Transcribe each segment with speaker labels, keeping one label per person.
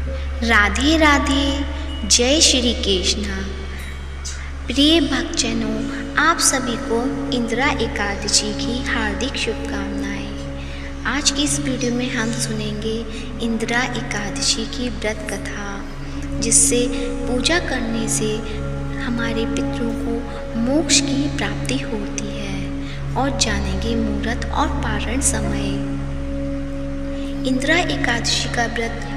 Speaker 1: राधे राधे, जय श्री कृष्ण। प्रिय भक्तजनों, आप सभी को इंदिरा एकादशी की हार्दिक शुभकामनाएं। आज की इस वीडियो में हम सुनेंगे इंदिरा एकादशी की व्रत कथा, जिससे पूजा करने से हमारे पितरों को मोक्ष की प्राप्ति होती है। और जानेंगे मुहूर्त और पारण समय। इंदिरा एकादशी का व्रत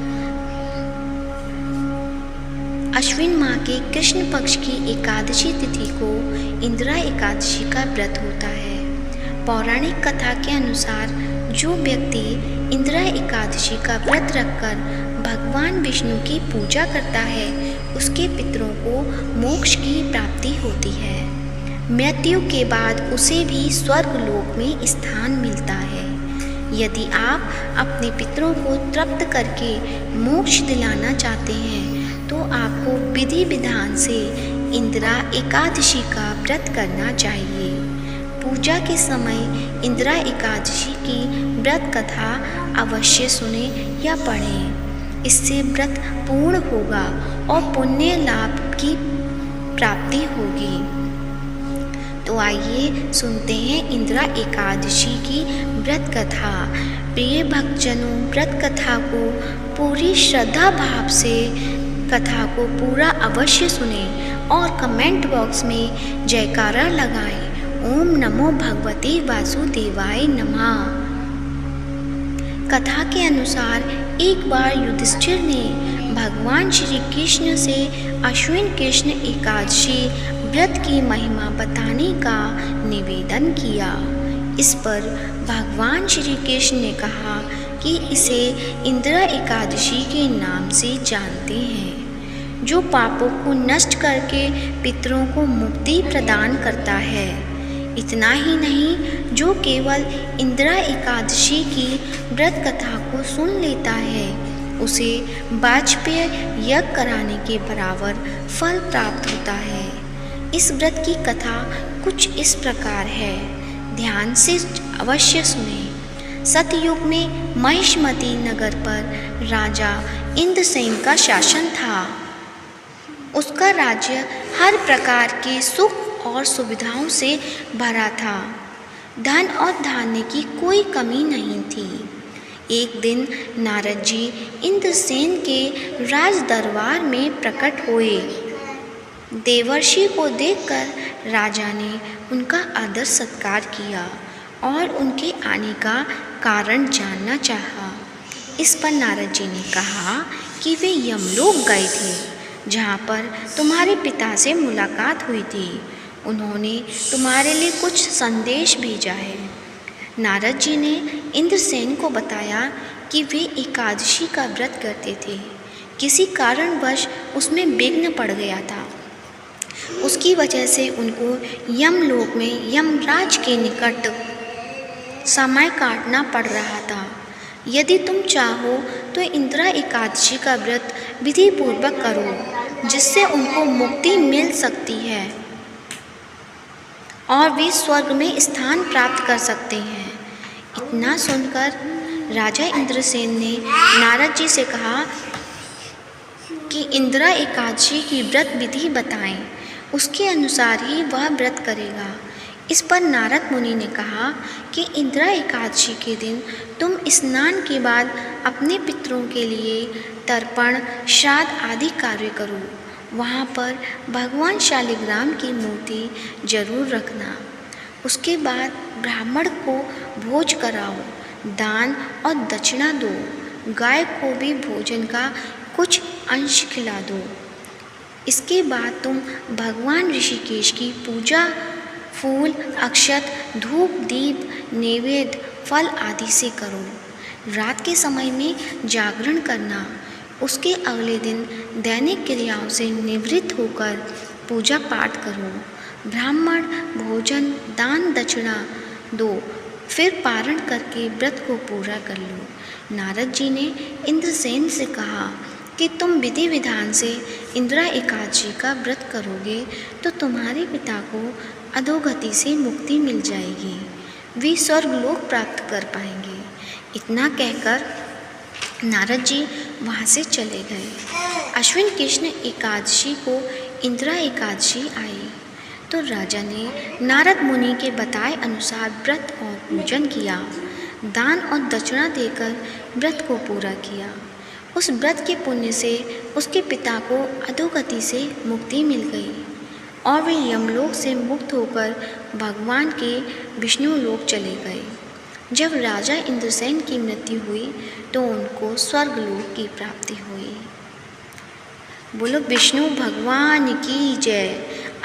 Speaker 1: अश्विन माह के कृष्ण पक्ष की एकादशी तिथि को इंदिरा एकादशी का व्रत होता है। पौराणिक कथा के अनुसार जो व्यक्ति इंदिरा एकादशी का व्रत रखकर भगवान विष्णु की पूजा करता है, उसके पितरों को मोक्ष की प्राप्ति होती है। मृत्यु के बाद उसे भी स्वर्ग लोक में स्थान मिलता है। यदि आप अपने पितरों को तृप्त करके मोक्ष दिलाना चाहते हैं, तो आपको विधि विधान से इंदिरा एकादशी का व्रत करना चाहिए। पूजा के समय इंदिरा एकादशी की व्रत कथा अवश्य सुने या पढ़ें। इससे व्रत पूर्ण होगा और पुण्य लाभ की प्राप्ति होगी। तो आइए सुनते हैं इंदिरा एकादशी की व्रत कथा। प्रिय भक्तजनों, व्रत कथा को पूरी श्रद्धा भाव से कथा को पूरा अवश्य सुने और कमेंट बॉक्स में जयकारा लगाएं। ओम नमो भगवते वासुदेवाय नमः। कथा के अनुसार एक बार युधिष्ठिर ने भगवान श्री कृष्ण से अश्विन कृष्ण एकादशी व्रत की महिमा बताने का निवेदन किया। इस पर भगवान श्री कृष्ण ने कहा कि इसे इंदिरा एकादशी के नाम से जानते हैं, जो पापों को नष्ट करके पितरों को मुक्ति प्रदान करता है। इतना ही नहीं, जो केवल इंदिरा एकादशी की व्रत कथा को सुन लेता है, उसे वाजपेय यज्ञ कराने के बराबर फल प्राप्त होता है। इस व्रत की कथा कुछ इस प्रकार है, ध्यान से अवश्य सुने। सतयुग में महिष्मती नगर पर राजा इंद्रसेन का शासन था। उसका राज्य हर प्रकार के सुख और सुविधाओं से भरा था। धन और धान्य की कोई कमी नहीं थी। एक दिन नारद जी इंद्रसेन के राज दरबार में प्रकट हुए। देवर्षि को देखकर राजा ने उनका आदर सत्कार किया और उनके आने का कारण जानना चाहा। इस पर नारद जी ने कहा कि वे यमलोक गए थे, जहाँ पर तुम्हारे पिता से मुलाकात हुई थी। उन्होंने तुम्हारे लिए कुछ संदेश भेजा है। नारद जी ने इंद्रसेन को बताया कि वे एकादशी का व्रत करते थे। किसी कारणवश उसमें विघ्न पड़ गया था। उसकी वजह से उनको यमलोक में यमराज के निकट समय काटना पड़ रहा था। यदि तुम चाहो तो इंदिरा एकादशी का व्रत विधि पूर्वक करो, जिससे उनको मुक्ति मिल सकती है और वे स्वर्ग में स्थान प्राप्त कर सकते हैं। इतना सुनकर राजा इंद्रसेन ने नारद जी से कहा कि इंदिरा एकादशी की व्रत विधि बताएं, उसके अनुसार ही वह व्रत करेगा। इस पर नारद मुनि ने कहा कि इंदिरा एकादशी के दिन तुम स्नान के बाद अपने पितरों के लिए तर्पण, श्राद्ध आदि कार्य करो। वहाँ पर भगवान शालिग्राम की मूर्ति जरूर रखना। उसके बाद ब्राह्मण को भोज कराओ, दान और दक्षिणा दो। गाय को भी भोजन का कुछ अंश खिला दो। इसके बाद तुम भगवान ऋषिकेश की पूजा फूल, अक्षत, धूप, दीप, नैवेद्य, फल आदि से करो। रात के समय में जागरण करना। उसके अगले दिन दैनिक क्रियाओं से निवृत्त होकर पूजा पाठ करो। ब्राह्मण भोजन, दान, दक्षिणा दो, फिर पारण करके व्रत को पूरा कर लो। नारद जी ने इंद्रसेन से कहा कि तुम विधि विधान से इंदिरा एकादशी का व्रत करोगे तो तुम्हारे पिता को अधोगति से मुक्ति मिल जाएगी। वे स्वर्ग लोक प्राप्त कर पाएंगे। इतना कहकर नारद जी वहाँ से चले गए। अश्विन कृष्ण एकादशी को इंदिरा एकादशी आई तो राजा ने नारद मुनि के बताए अनुसार व्रत और पूजन किया, दान और दक्षिणा देकर व्रत को पूरा किया। उस व्रत के पुण्य से उसके पिता को अधोगति से मुक्ति मिल गई और वे यमलोक से मुक्त होकर भगवान के विष्णु लोक चले गए। जब राजा इंद्रसेन की मृत्यु हुई तो उनको स्वर्गलोक की प्राप्ति हुई। बोलो विष्णु भगवान की जय।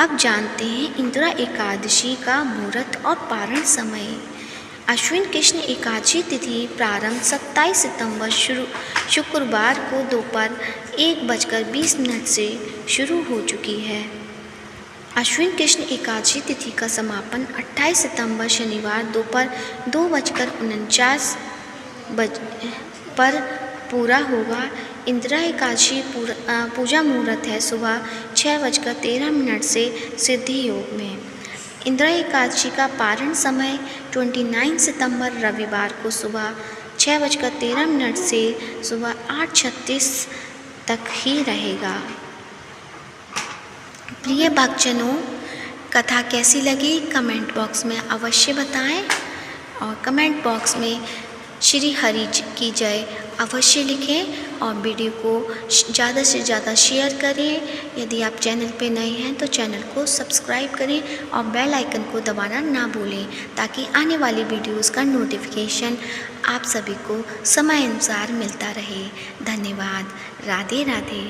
Speaker 1: अब जानते हैं इंदिरा एकादशी का मुहूर्त और पारण समय। अश्विन कृष्ण एकादशी तिथि प्रारंभ 27 सितंबर शुक्रवार को दोपहर 1:20 से शुरू हो चुकी है। अश्विन कृष्ण एकादशी तिथि का समापन 28 सितंबर शनिवार दोपहर 2:49 पर पूरा होगा। इंदिरा एकादशी पूजा मुहूर्त है सुबह 6:13 से सिद्धि योग में। इंदिरा एकादशी का पारण समय 29 सितंबर रविवार को सुबह 6:13 से सुबह 8:36 तक ही रहेगा। प्रिय भक्तजनों, कथा कैसी लगी कमेंट बॉक्स में अवश्य बताएं और कमेंट बॉक्स में श्री हरि की जय अवश्य लिखें और वीडियो को ज़्यादा से ज़्यादा शेयर करें। यदि आप चैनल पे नए हैं तो चैनल को सब्सक्राइब करें और बेल आइकन को दबाना ना भूलें ताकि आने वाली वीडियोस का नोटिफिकेशन आप सभी को समय अनुसार मिलता रहे। धन्यवाद। राधे राधे।